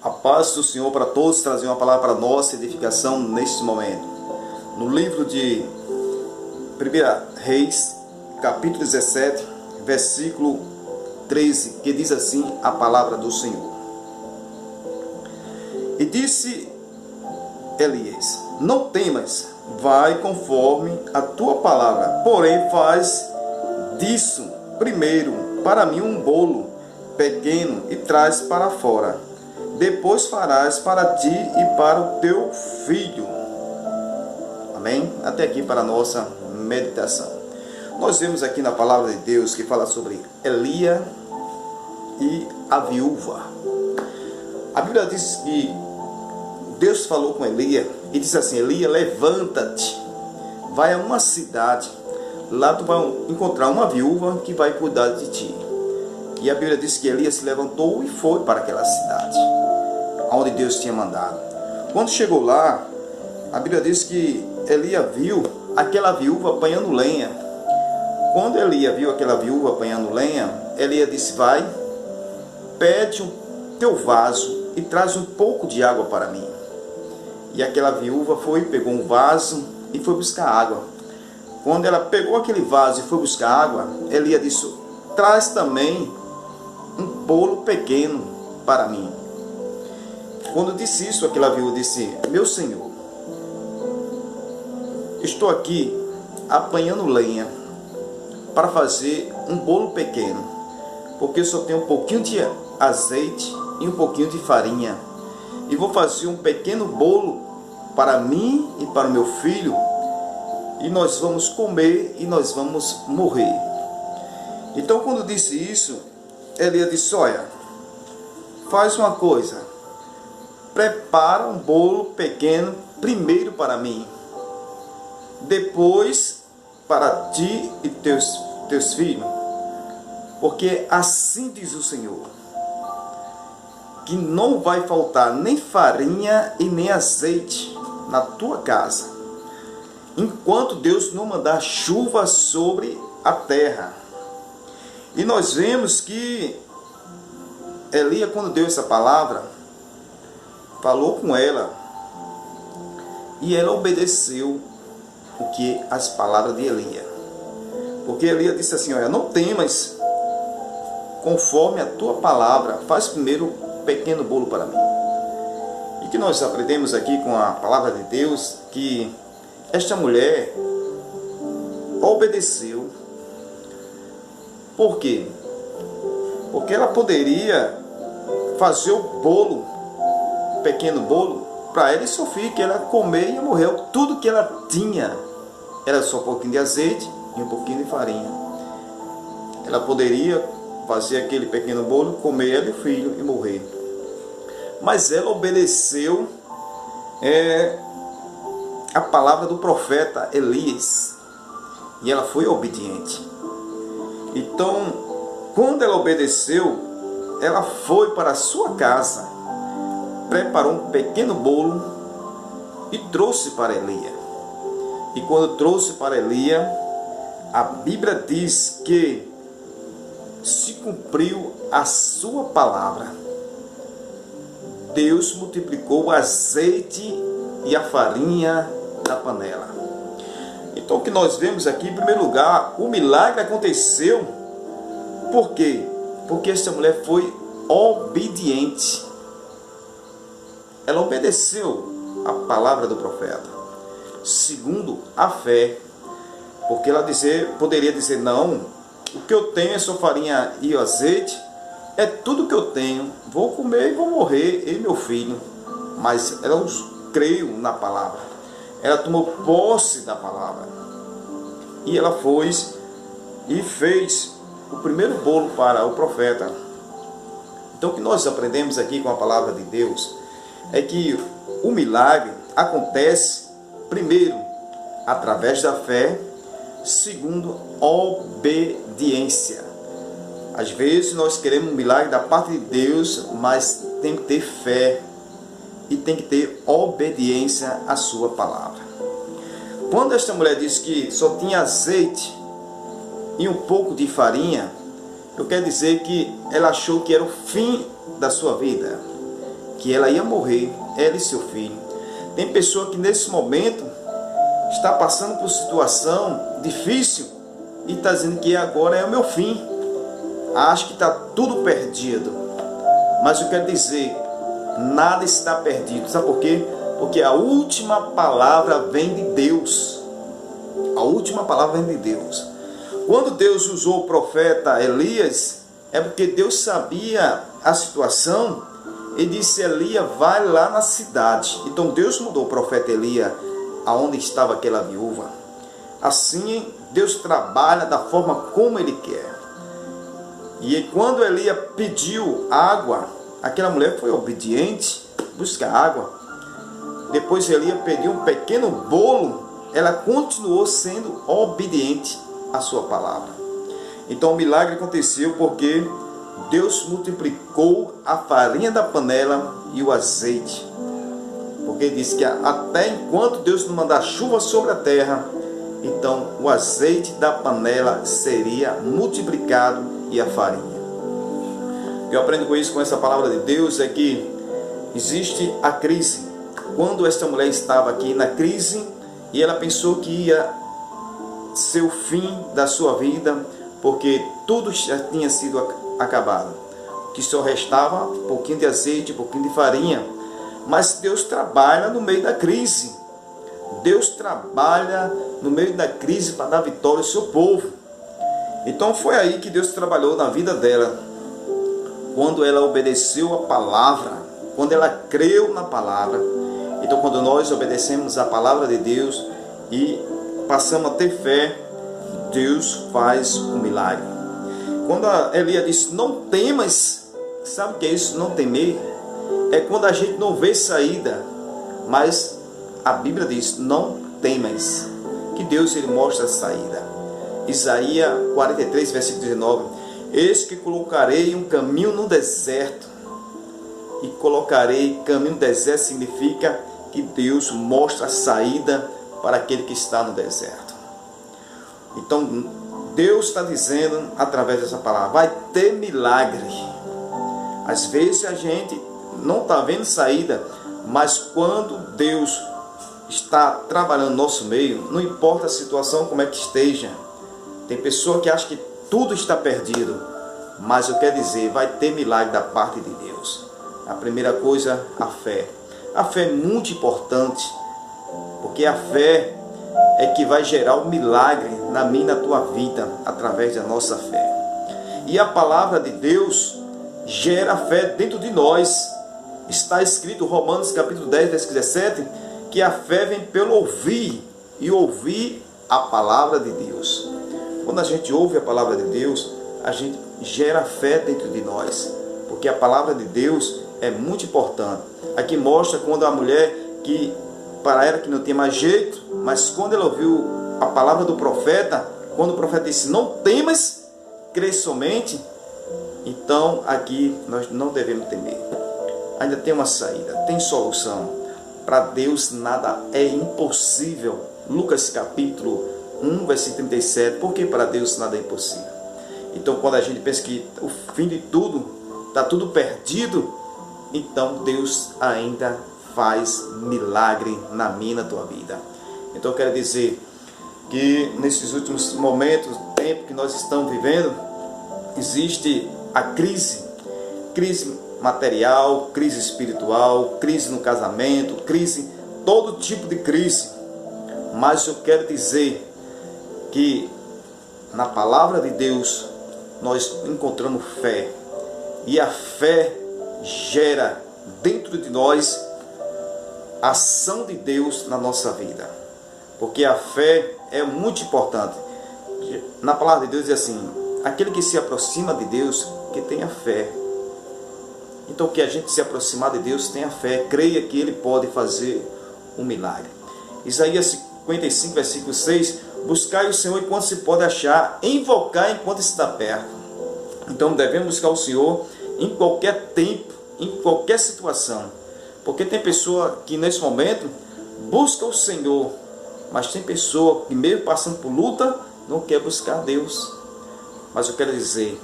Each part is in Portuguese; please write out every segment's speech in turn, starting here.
A paz do Senhor para todos, trazer uma palavra para nossa edificação neste momento. No livro de 1 Reis, capítulo 17, versículo 13, que diz assim a palavra do Senhor. E disse Elias: não temas, vai conforme a tua palavra, porém faz disso primeiro para mim um bolo pequeno e traz para fora. Depois farás para ti e para o teu filho. Amém? Até aqui para a nossa meditação. Nós vemos aqui na palavra de Deus que fala sobre Elias e a viúva. A Bíblia diz que Deus falou com Elias e disse assim: Elias, levanta-te, vai a uma cidade, lá tu vai encontrar uma viúva que vai cuidar de ti. E a Bíblia diz que Elias se levantou e foi para aquela cidade onde Deus tinha mandado. Quando chegou lá, a Bíblia diz que Elias viu aquela viúva apanhando lenha. Quando Elias viu aquela viúva apanhando lenha, Elias disse: vai, pede o teu vaso e traz um pouco de água para mim. E aquela viúva foi, pegou um vaso e foi buscar água. Quando ela pegou aquele vaso e foi buscar água, Elias disse: traz também um bolo pequeno para mim. Quando disse isso, aquela viúva disse: meu senhor, estou aqui apanhando lenha para fazer um bolo pequeno, porque eu só tenho um pouquinho de azeite e um pouquinho de farinha, e vou fazer um pequeno bolo para mim e para o meu filho, e nós vamos comer e nós vamos morrer. Então, quando disse isso, Elias disse: olha, faz uma coisa, prepara um bolo pequeno primeiro para mim, depois para ti e teus filhos, porque assim diz o Senhor, que não vai faltar nem farinha e nem azeite na tua casa, enquanto Deus não mandar chuva sobre a terra. E nós vemos que Elias, quando deu essa palavra, falou com ela, e ela obedeceu o que as palavras de Elias. Porque Elias disse assim: olha, não temas, conforme a tua palavra, faz primeiro um pequeno bolo para mim. E que nós aprendemos aqui com a palavra de Deus, que esta mulher obedeceu. Por quê? Porque ela poderia fazer o bolo, pequeno bolo, para ela e seu filho, que ela comer e morreu. Tudo que ela tinha era só um pouquinho de azeite e um pouquinho de farinha. Ela poderia fazer aquele pequeno bolo, comer ela e o filho e morrer. Mas ela obedeceu a palavra do profeta Elias, e ela foi obediente. Então, quando ela obedeceu, ela foi para a sua casa, preparou um pequeno bolo e trouxe para Elias. E quando trouxe para Elias, a Bíblia diz que se cumpriu a sua palavra. Deus multiplicou o azeite e a farinha da panela. Então, o que nós vemos aqui, em primeiro lugar, o milagre aconteceu. Por quê? Porque essa mulher foi obediente. Ela obedeceu a palavra do profeta, segundo a fé. Porque ela poderia dizer: não, o que eu tenho é só farinha e azeite, é tudo que eu tenho, vou comer e vou morrer, eu e meu filho. Mas ela creu na palavra, ela tomou posse da palavra, e ela foi e fez o primeiro bolo para o profeta. Então, o que nós aprendemos aqui com a palavra de Deus é que o milagre acontece, primeiro, através da fé, segundo, obediência. Às vezes nós queremos um milagre da parte de Deus, mas tem que ter fé e tem que ter obediência à sua palavra. Quando esta mulher disse que só tinha azeite e um pouco de farinha, eu quero dizer que ela achou que era o fim da sua vida, que ela ia morrer, ela e seu filho. Tem pessoa que nesse momento está passando por situação difícil e está dizendo que agora é o meu fim. Acho que está tudo perdido. Mas eu quero dizer, nada está perdido. Sabe por quê? Porque a última palavra vem de Deus. A última palavra vem de Deus. Quando Deus usou o profeta Elias, é porque Deus sabia a situação e disse: Elias, vai lá na cidade. Então Deus mudou o profeta Elias aonde estava aquela viúva. Assim, Deus trabalha da forma como Ele quer. E quando Elias pediu água, aquela mulher foi obediente, buscar água. Depois Elias pediu um pequeno bolo, ela continuou sendo obediente à sua palavra. Então o milagre aconteceu porque Deus multiplicou a farinha da panela e o azeite. Porque diz que até enquanto Deus não mandar chuva sobre a terra, então o azeite da panela seria multiplicado e a farinha. O que eu aprendo com isso, com essa palavra de Deus, é que existe a crise. Quando esta mulher estava aqui na crise e ela pensou que ia ser o fim da sua vida, porque tudo já tinha sido acabado, que só restava um pouquinho de azeite, um pouquinho de farinha. Mas Deus trabalha no meio da crise. Deus trabalha no meio da crise para dar vitória ao seu povo. Então foi aí que Deus trabalhou na vida dela, quando ela obedeceu a palavra, quando ela creu na palavra. Então quando nós obedecemos a palavra de Deus e passamos a ter fé, Deus faz um milagre. Quando Elias disse: não temas, sabe o que é isso? Não temer é quando a gente não vê saída, mas a Bíblia diz: não temas, que Deus ele mostra a saída. Isaías 43, versículo 19: eis que colocarei um caminho no deserto. E colocarei caminho no deserto significa que Deus mostra a saída para aquele que está no deserto. Então Deus está dizendo através dessa palavra: vai ter milagre. Às vezes a gente não está vendo saída, mas quando Deus está trabalhando no nosso meio, não importa a situação como é que esteja. Tem pessoa que acha que tudo está perdido, mas eu quero dizer, vai ter milagre da parte de Deus. A primeira coisa, a fé. A fé é muito importante, porque a fé é que vai gerar um milagre na minha e na tua vida, através da nossa fé. E a palavra de Deus gera fé dentro de nós. Está escrito, Romanos capítulo 10, versículo 17, que a fé vem pelo ouvir, e ouvir a palavra de Deus. Quando a gente ouve a palavra de Deus, a gente gera fé dentro de nós, porque a palavra de Deus é muito importante. Aqui mostra quando a mulher, que para ela que não tinha mais jeito, mas quando ela ouviu a palavra do profeta, quando o profeta disse: não temas, crê somente, então aqui nós não devemos temer. Ainda tem uma saída, tem solução. Para Deus nada é impossível. Lucas capítulo 1, versículo 37. Porque para Deus nada é impossível. Então quando a gente pensa que o fim de tudo, está tudo perdido, então Deus ainda faz milagre na minha e na tua vida. Então eu quero dizer que nesses últimos momentos, tempo que nós estamos vivendo, existe a crise material, crise espiritual, crise no casamento, crise, todo tipo de crise. Mas eu quero dizer que na palavra de Deus nós encontramos fé, e a fé gera dentro de nós a ação de Deus na nossa vida, porque a fé é muito importante. Na palavra de Deus diz assim: aquele que se aproxima de Deus, que tenha fé. Então que a gente se aproximar de Deus, tenha fé, creia que Ele pode fazer um milagre. Isaías 55, versículo 6: buscai o Senhor enquanto se pode achar, invocai enquanto está perto. Então devemos buscar o Senhor em qualquer tempo, em qualquer situação. Porque tem pessoa que nesse momento busca o Senhor, mas tem pessoa que mesmo passando por luta, não quer buscar Deus. Mas eu quero dizer,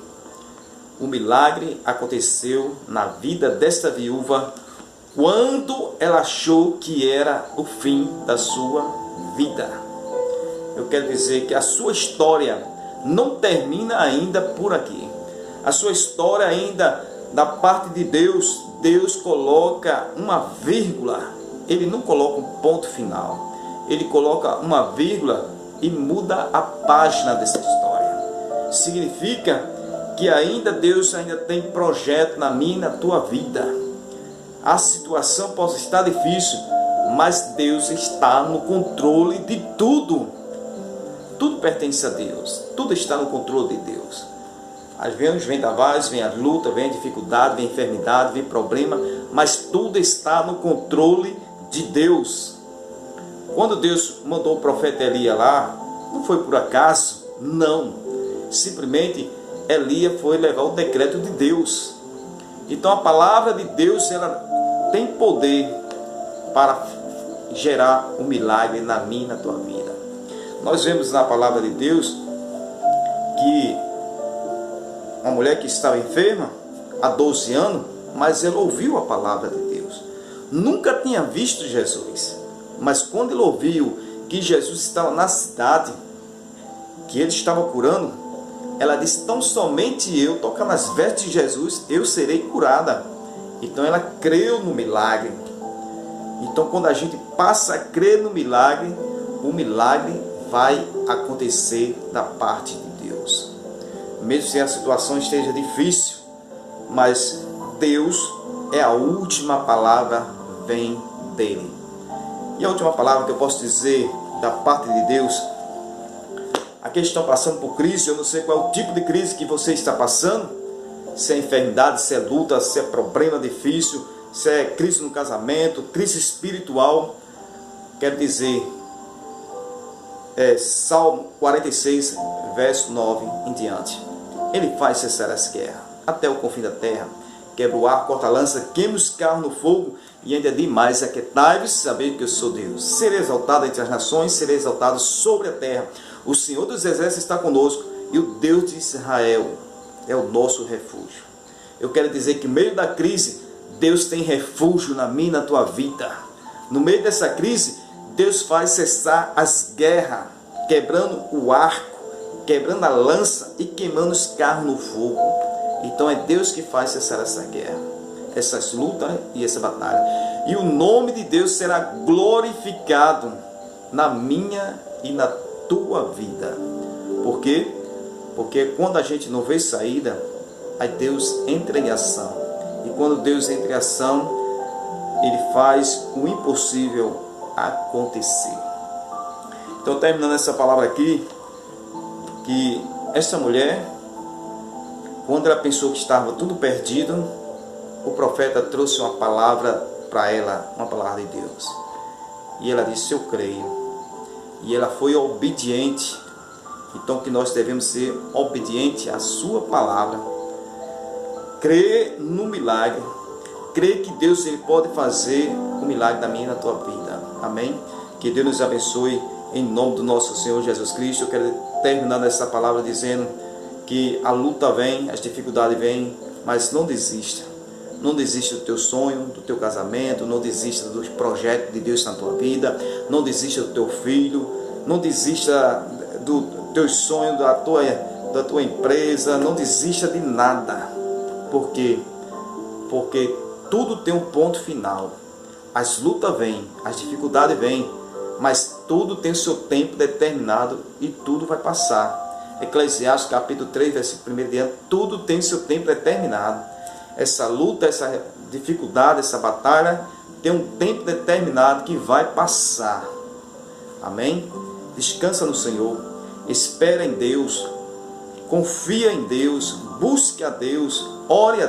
o milagre aconteceu na vida desta viúva, quando ela achou que era o fim da sua vida. Eu quero dizer que a sua história não termina ainda por aqui. A sua história ainda, da parte de Deus, Deus coloca uma vírgula. Ele não coloca um ponto final. Ele coloca uma vírgula e muda a página dessa história. Significa que ainda Deus ainda tem projeto na minha e na tua vida. A situação pode estar difícil, mas Deus está no controle de tudo. Tudo pertence a Deus. Tudo está no controle de Deus. Às vezes vem vendavais, vem a luta, vem a dificuldade, vem a enfermidade, vem problema, mas tudo está no controle de Deus. Quando Deus mandou o profeta Elias lá, não foi por acaso, não. Simplesmente Elias foi levar o decreto de Deus. Então a palavra de Deus, ela tem poder para gerar um milagre na minha e na tua vida. Nós vemos na palavra de Deus que uma mulher que estava enferma há 12 anos, mas ela ouviu a palavra de Deus. Nunca tinha visto Jesus, mas quando ele ouviu que Jesus estava na cidade, que ele estava curando, ela disse: tão somente eu tocar nas vestes de Jesus, eu serei curada. Então ela creu no milagre. Então quando a gente passa a crer no milagre, o milagre vai acontecer da parte de Deus. Mesmo se a situação esteja difícil, mas Deus é a última palavra, vem dele. E a última palavra que eu posso dizer da parte de Deus: aqueles que estão passando por crise, eu não sei qual é o tipo de crise que você está passando, se é enfermidade, se é luta, se é problema difícil, se é crise no casamento, crise espiritual. Quero dizer, Salmo 46, verso 9 em diante. Ele faz cessar as guerras até o confim da terra, quebra o ar, corta a lança, queima os carros no fogo, e ainda demais aquietai-vos, saber que eu sou Deus. Serei exaltado entre as nações, serei exaltado sobre a terra. O Senhor dos exércitos está conosco, e o Deus de Israel é o nosso refúgio. Eu quero dizer que no meio da crise, Deus tem refúgio na minha e na tua vida. No meio dessa crise, Deus faz cessar as guerras, quebrando o arco, quebrando a lança e queimando os carros no fogo. Então é Deus que faz cessar essa guerra, essas lutas e essa batalha. E o nome de Deus será glorificado na minha e na tua vida. Por quê? Porque quando a gente não vê saída, aí Deus entra em ação. E quando Deus entra em ação, Ele faz o impossível acontecer. Então, terminando essa palavra aqui, que essa mulher, quando ela pensou que estava tudo perdido, o profeta trouxe uma palavra para ela, uma palavra de Deus. E ela disse: eu creio. E ela foi obediente. Então que nós devemos ser obedientes à sua palavra. Crer no milagre. Crer que Deus, Ele pode fazer o milagre da minha e da tua vida. Amém? Que Deus nos abençoe em nome do nosso Senhor Jesus Cristo. Eu quero terminar essa palavra dizendo que a luta vem, as dificuldades vêm, mas não desista. Não desista do teu sonho, do teu casamento, não desista dos projetos de Deus na tua vida, não desista do teu filho, não desista do teu sonho, da tua empresa, não desista de nada. Por quê? Porque tudo tem um ponto final. As lutas vêm, as dificuldades vêm, mas tudo tem seu tempo determinado e tudo vai passar. Eclesiastes capítulo 3, versículo 1 diante, tudo tem seu tempo determinado. Essa luta, essa dificuldade, essa batalha tem um tempo determinado que vai passar. Amém? Descansa no Senhor, espera em Deus, confia em Deus, busque a Deus, ore a